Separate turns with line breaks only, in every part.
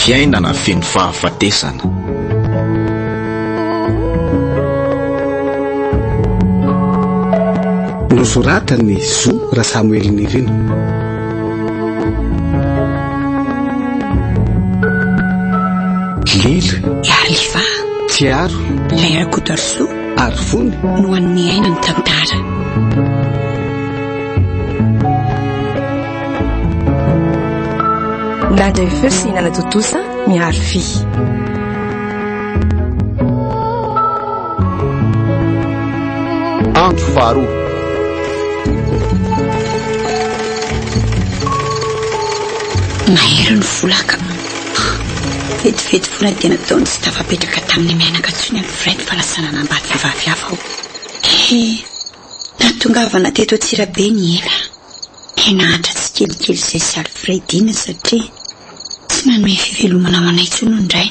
fiainana feno fahafatesana.
Nosoratany Zo Rasamuel Nirina. Lila
Ialiva
Tiaro
ilay Rakotoarso
Arifony
no an'ny aina ny tantara.
Nada Efersina Totosa miaro fi.
Andro faharoa.
Mahery ny volaka. Vetivety foana tena taony tsy tafapetraka tamin'ny mianaka tsony amin'ny Fred falasana nambady vehivavy hafa ao. Natongavana teto Antsirabe ny ela. Nahatra tsy kelikely izay sy Alfredina satria tsy nanome fivelomana ho anay tsony indray.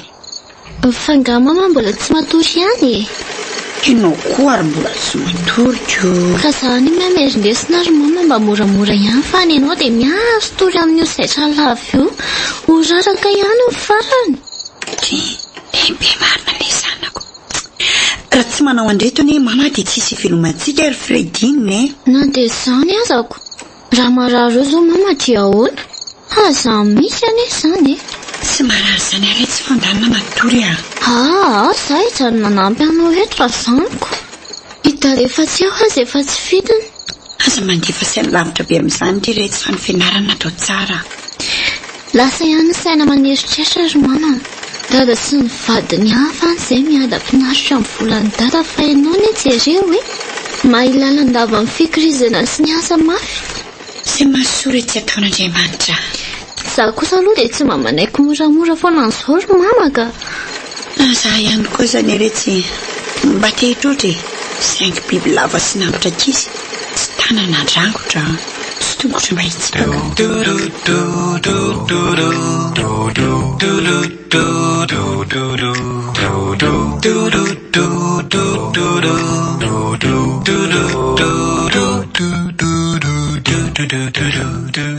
Fa mama mbola tsy matory ihany e.
Ianao koa ary mbola tsy matoriko.
Ka zany mamerindesina ary mama mba moramora ihany fa ny ianao dia miazo tory amin'io zaitra lava io. Ho raraka ihany ny farany.
Be marina le zanako. Raha tsy manao andretony mama dia tsisy fivelomantsika Alfredina e.
Na dia izany azako. Raha marary eo zao mama dia ahoana? Aza misy ane izany e.
Tsy marary izany ary tsy fandanina matory a.
Zay izany manampy anao eto raha zaniko. Hita rehefa tsy aho aza efa tsy fidiny.
Aza mandefa saina lavitra be amin'izany ry rehetra fa ny fianarana atao tsara.
Lasa ihany saina maneritreritra ry mama. Dada sy ny vadiny hafa izay miada-pinaritra amin'ny volany dada fa ianao ny jereo hoe mahilalandava amin'ny fikirizana sy ny asa mafy.
Izay mahasoa tsy ataon'Andriamanitra.
Za kosa aloha dia tsy mamanaiky moramora foana an'izao ry mama ka.
Za ihany koa izany rehetra mba te hitrotry saingy biby lava sy nambotra kizy tsy tanana andrangotra sy tongotra mba hitsipaka.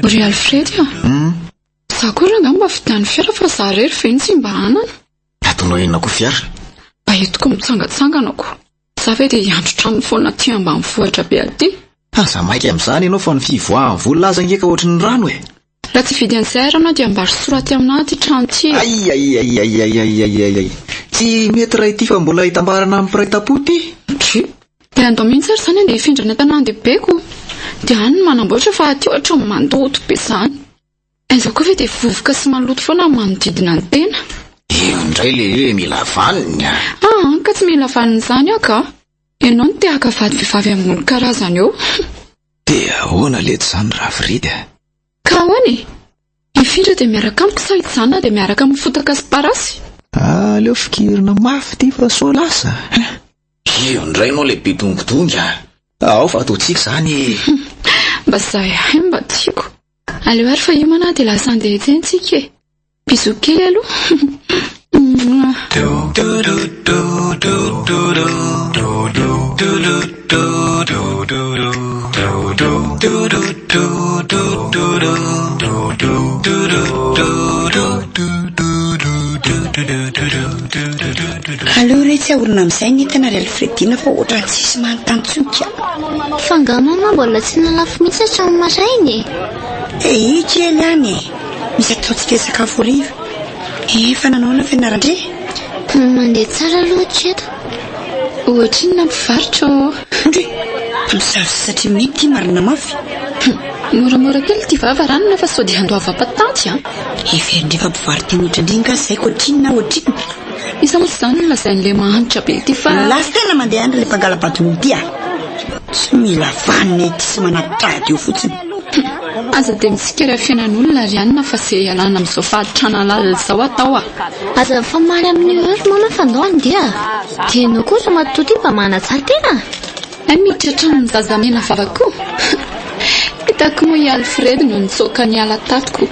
Ry Alfred za koa ranga mba fidany fiara fa za rery veny tsy mba anana.
Ataonao inona koa fiara?
Mba etiko mitsangatsanganako. Za ve dia hiandro trano foana ty ambany vohitra be aty.
Za maika amin'izany ianao fa ny fivoahan'ny vola laza ngeka ohatry ny rano e.
Raha tsy vidy an'izay arana dia ambary soraty aminahy ty trano ty.
Ay. Tsy mety raha ity fa mbola hitambarana amin'ny mpiray tapo ty.
Dia andao mihitsy ary izany andeha hifindrana tanàn-dehibeko. Dia any no manamboatra fa aty ohatra ny mandoto be izany. Izaho koa ve dia vovoka sy maloto foana manodidina ny tena.
Io indray le mila vanina.
Ka tsy mila vanina izany aho ka. Ianao no te haka vady vehivavy ambony karazany eo.
Dia ahoana leto izany Rafrida?
Ka ahoana e? Ifindra dia miaraka amiko sa hijanona dia miaraka amin'ny fotaka sy parasy.
Leo fikirina mafy ty fa so lasa. Io indray ianao le be dongodonga. Ao fa ataontsika izany.
Mba zahay mba tiako. Aleo ary fa io mana dia lasa andeha hitsentsika e. Bisou kely aloha.
Aleo rehetra orona amin'izay ny entana ry Alfredina fa ohatra tsisy manontany-tsoka.
Fa mama mbola tsy nalafo mihitsy hatramin'ny maraina e.
Kely ihany e. Misy ataontsika sakafo hariva. Efa nanaona fianarandre?
Mandeha tsara aloha hatreto.
Ohatra inona mpivarotra
Misavy satria minty ty marina mafy.
Moramora kely ty vavaranana fa sao dia andoava patanty
Everindrefa mpivaroty ohatrandringa izay koatrinina ohatriny.
Isa moa izany lazain'le mahanitra be ty fa
lasa tena mandeha andry le mpangala-badony ty tsy mila vanina ty sy manatrady io fotsiny.
Aza dia mitsikara fiainan'olona ry anina fa se ialana amin'izao fahatrana lalina izao atao
Aza mifamaly amin'ny hery mana fa andao andeha. Dia ianao kosa matoty mba manatsara tena.
Mitratra ny zazamena vavako. Hitako moa i Alfred no nitsoaka ny ala tatiko.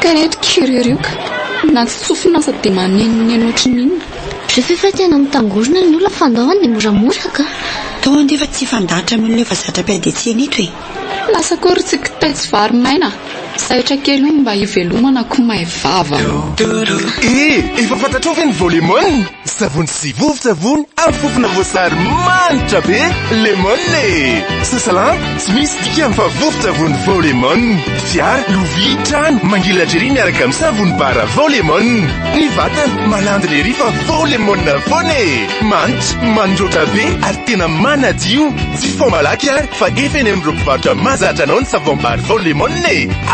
Ka reto kirioka. Na tsy tsofina aza dia manenoneno ohatrin'inona.
Rehefa efa tena mitangorona ny olona fa andao andeha moramora ka.
Tao andefa tsy fandahatra amin'ny olona efa zatra mpiadetsy eto e.
Lasa kory tsy kitay tsy vary maina. sahitra kely io mba hivelomana ko mahay vava.
Efa fantatrao ve ny volemon? Savony sy vovon-tsavony amin'ny fofona voasary manitra be lemon. Sasalama tsy misy dikany fa vovon-tsavony volemon. Fiara, lovia, trano, mangilatry ery miaraka amin'ny savony bara volemon. Ny vatana malandy lery fa volemon foana. Manitra, mandroatra be ary tena manadio. Tsy fo malaky ary fa efa eny amin'ny roam-pivarotra mahazatra anao ny savony bara volemon.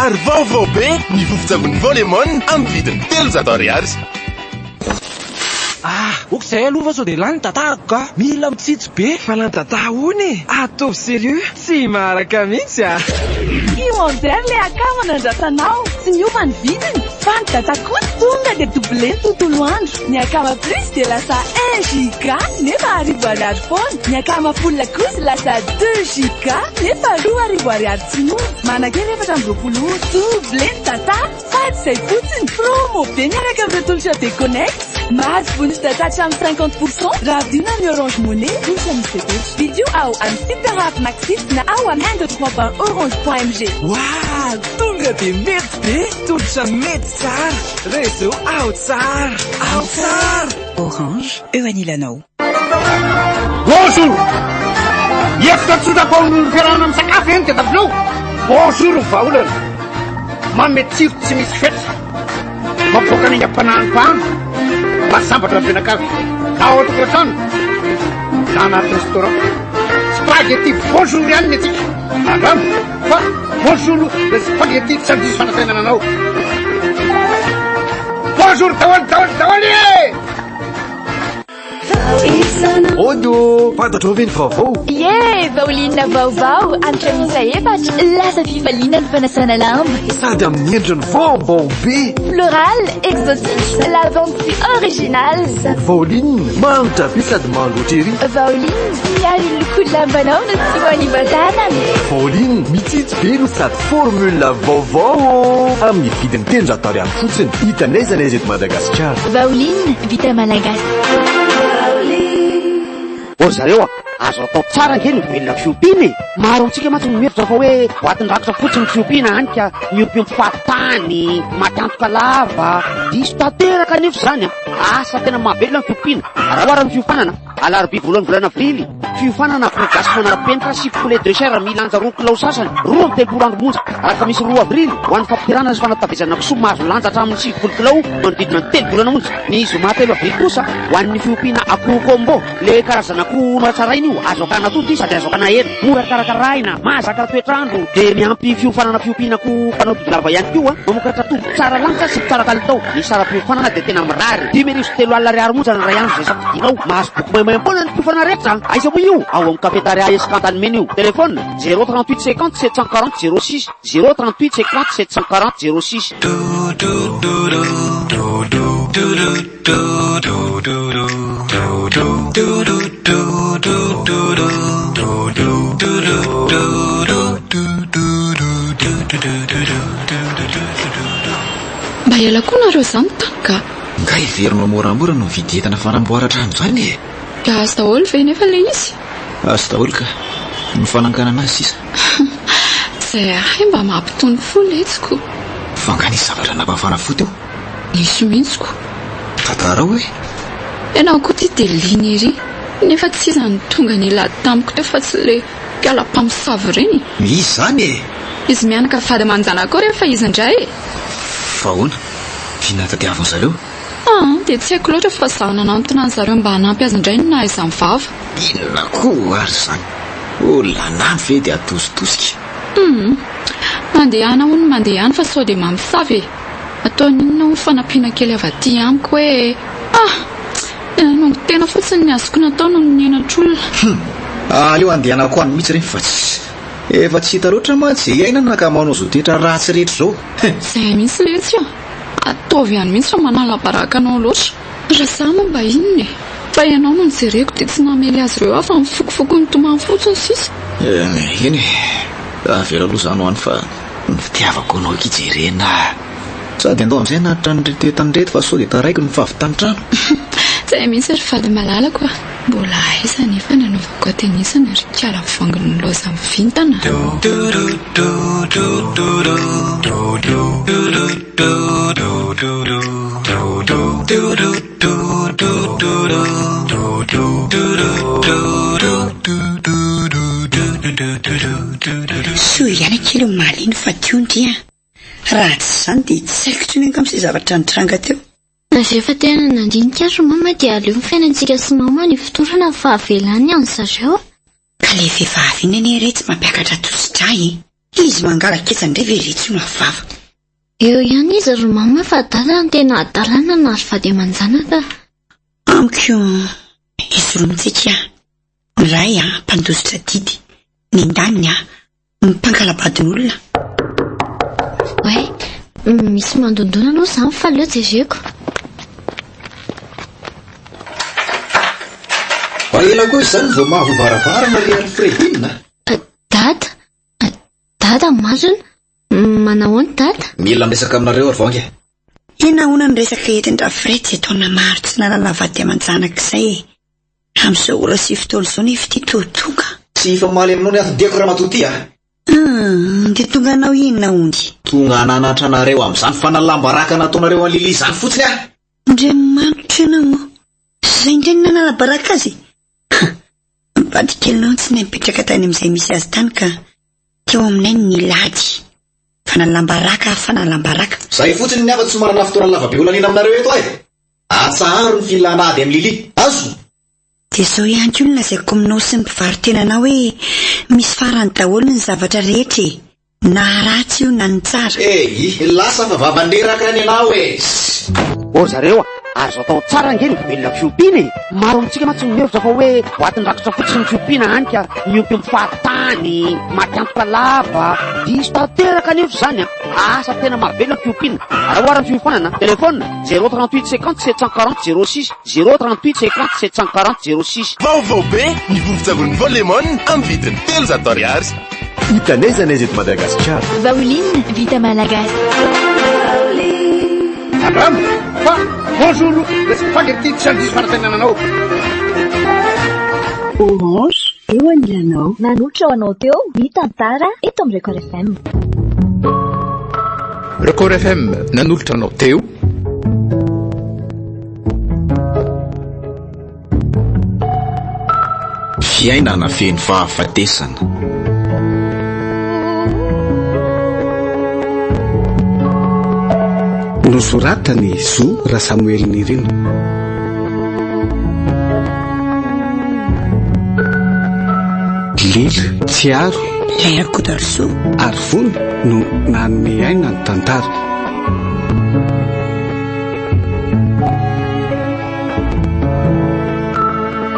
Ary vaovao be ny vovon-tsavony volemon amin'ny vidiny 300 ariary.
Okizay aloha fa sao dia lany tatahako ka mila mitsitsy be fa lany tataha hony atao sérieux tsy maraka mihitsy
io amizay le akama nandratanao tsy miova ny vidiny fa ny datakony tonga dia doublé ny tontolo andro ny akama plus dia lasa 1 giga nefa 10 ariary foana ny akama full kosa lasa 2 giga nefa 2 ariary tsy noa manakely efatra amby 20 doublé ny data sady izay fotsiny promo be miaraka amin'ny tolotra be connect mahazo bonus data hatramin'ny 50% raha vidina ny Orange Money tolotra misy tetotry vidéo ao amin'ny Super App Maxis na ao amin'ny 123 orange.mg.
Wow, tonga dia mety be tolotra mety tsara réseau ao tsara
Orange eo anilanao.
Bonjour! Efitra tsotra-paon'ny fiarahana amin'ny sakafo eny tetabilao. Bonjour vaolana. Manome tsiro tsy misy fetsa. Mampivoaka ny aingam-panahy masambatra fianakavy. Ao an-tokantrano na anaty restaurant. Spaghetti bonjour ihany ny atsika. Angano fa bonjour le spaghetti tsy andiso fanatenana anao. Bonjour taoly Odo, fantatrao ve ny vaovao?
Ie, vaolina vaovao anitra miisa efatra lasa fifaliana ny fanasana lamba
Sady amin'ny endriny vaovao be.
Floral, exotique, lavande original.
Vaoline, manitra be sady mandoatra ery.
Vaoline, miaro ny loko lambanao no tsy voan'ny vatanana.
Vaoline, mitsitsy be no sady formule vaovao amin'ny vidiny 300 ariary fotsiny. Hitanay zany eto Madagasikara.
Vaoline, vita malagasy.
Zareo azo atao tsara nkeny velona fiompiana. Maro antsika mantsy mihevitra fa hoe boatin-drakitra fotsiny fiompiana anyka miompiompy fahatany matantoka lava diso tanteraka nefa zany asa tena mahavelona ny fiompiana. Raha ohara ny fiofanana alarobia voalohany volana avrily fiofanana gasy manara-penitra sy poulet de chair milanja 2 kilao sasany 2 andro monja. Araka misy 2 avrily ho an'ny fampirana sy fanatavezana kisoa mahazo lanja hatramin'ny 9 kilao manodidina 3 volana monja. Ny zoma 3 avrily kosa ho an'ny fiompiana akoho combo le karazana akoho noatsaraina io azo akana tody sady azo akana hena mora karakaraina mahazaka toetrandro de miampy fiofanana fiompianako mpanao dodilava ihany koa mamokatra tombo tsara lanitra sy tsara kalitao. Ny sara fiofanana de tena mirary 10 ariary monja ny ray andro zay safidinao mahazo boky maimaimpona ny fiofanana rehetra. Aiza moa io ao amin'ny cafétéria Escantane menu téléphone 038 50 740 06 038 50 740 06.
Mba ela koa nareo zany tanka
nga iverinao moramora no vidy entana fanamboaratrano zany
ka azo daholo ve nefa le izy
azo daholo ka mifanankana anazy sisa
zay ahay mba mampitony fo letsiko
fa nga nisy zavatra napafana foty eo
nisy mihitsiko
tantara hoe
ianao koa ty de liny ery nefa tsy izany tonga ny la tamiko teo fa tsy le kala-mpamosavy reny
izy zany
izy mianaka fady manjana koa rehefa izy indray
fa hoana finatadiaviny zareo
dia tsy haiko loatra fa zaho nanantona ny zareo mba hanampy azy indray na izany vava
inona koa ary zany olona nany ve dia atositosika
mandehana ho ny mandehany fa sao dia mamosavy ataoninona ho fanampiana kely avy aty amiko hoe nongo tena fotsiny ny azoko natao no ny enatr'olona
aleo andehanako any mihitsy reny fa tsy efa tsy hita loatra mantsy iainana ka manao zao toetra ratsy rehetra zao
zay mihitsy letsy ataovy ihany mihitsy fa manala-baraka anao loatra raha zaho moa mba inony fa ianao no nijereko dia tsy namely azy ireo afa mifokofoko ny tomany fotsiny sisa
eny avela aloha zany ho any fa ny fitiavako anao kijerena sady andao amin'izay nahitra nyreto entany reto fa sao dia taraiko ny fahavitan'ny trano
Tsy mihitsy ry fady malalako a. Mbola aiza nefa nanaovako atenisana ry kala vangony loza amin'ny vintana.
Soa ihany kely maliny fa tiondria. Raha tsy izany dia tsy saiko tsony anka amin'izay zavatra nitranga teo.
Rehefa tena nandinika ry mama dia aleo ny fiainantsika sy mama ny fotorana fa avelany any zareo.
Ka le vehivavy iny anie re tsy mampiakatra tosidray. Izy mangaraketsany ndray ve retsy no avava.
Eo ihany izy ry mama fa dala ny tena adalana na ry vady aman-janaka.
Amiko isorontsika. Ny ray mpandositra didy. Ny ndaniny mpankalabadin'olona.
Oe, misy mandondona aloha izany fa aleo jereko.
Ela koa izany vao mahavoavaravara rian'ny Fredina.
Dada marina. Manao ny dada?
Mila miresaka aminareo ary vange.
Inahoana ny resaka etin-dra Fred tsy taona maro tsy nalala vady aman-janaka izay. Amin'izao ora sy fitolo izao nefa ity totonga.
Tsy fa maly aminao ny atodiako raha matoty
dia tonga anao inona ondy?
Tonga nanatra anareo amin'izany fanalambaraka nataonareo alili izany fotsiny
Andriamanitra ianao. Izay indray ny nanalabaraka azy. Vady kelinao tsy namipetraka tany amin'izay misy azy tany ka teo aminay ny lady. Fanalambaraka.
Zay fotsiny ny afa-tsy marana fotoana lavabe olanina aminareo eto ay. Atsaharo ny filana ady amin'ny lili. Azo.
Dia izao ihany koa ny lazaiko aminao sy ny mpivaritenanao hoe misy farany daholo ny zavatra rehetra. Na ratsy io na ny tsara.
Lasa fa vavanderaka ny anao
zareo azo atao tsara ngeny velona fiompiana. Maro amintsika mantsy mihevitra fa hoe hoatin-drakotra fotsiny ny fiompiana hanyka miompy mifahatany, matiantoka lava, diso tanteraka nefa izany asa tena mahavelona fiompiana. Arahoara ny fiofanana telefona 038 50 740 06 038 50 740 06.
Vaovao be ny vovon-tsavony Volemon amin'ny vidiny 300 ariary. Hitanaiza anaiza eto Madagasikara.
Vaoline vita malagasy.
Madame, bonjour, le spaghetti tsy andiso fanatenananao.
Orange, eo anilanao. Nanotra ho anao teo, mitantara eto amin'ny Record FM.
Record FM nanolotra anao teo.
Fiainana feno fahafatesana.
Nosoratany Zo ra Samuel Nirina. Lily Tsiaro
Lairakodarso
Arvony no nanome aina ny tantara.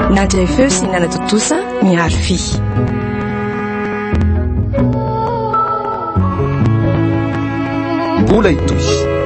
Nadray feo sy nana totosa miaro fi.
Mbola itoy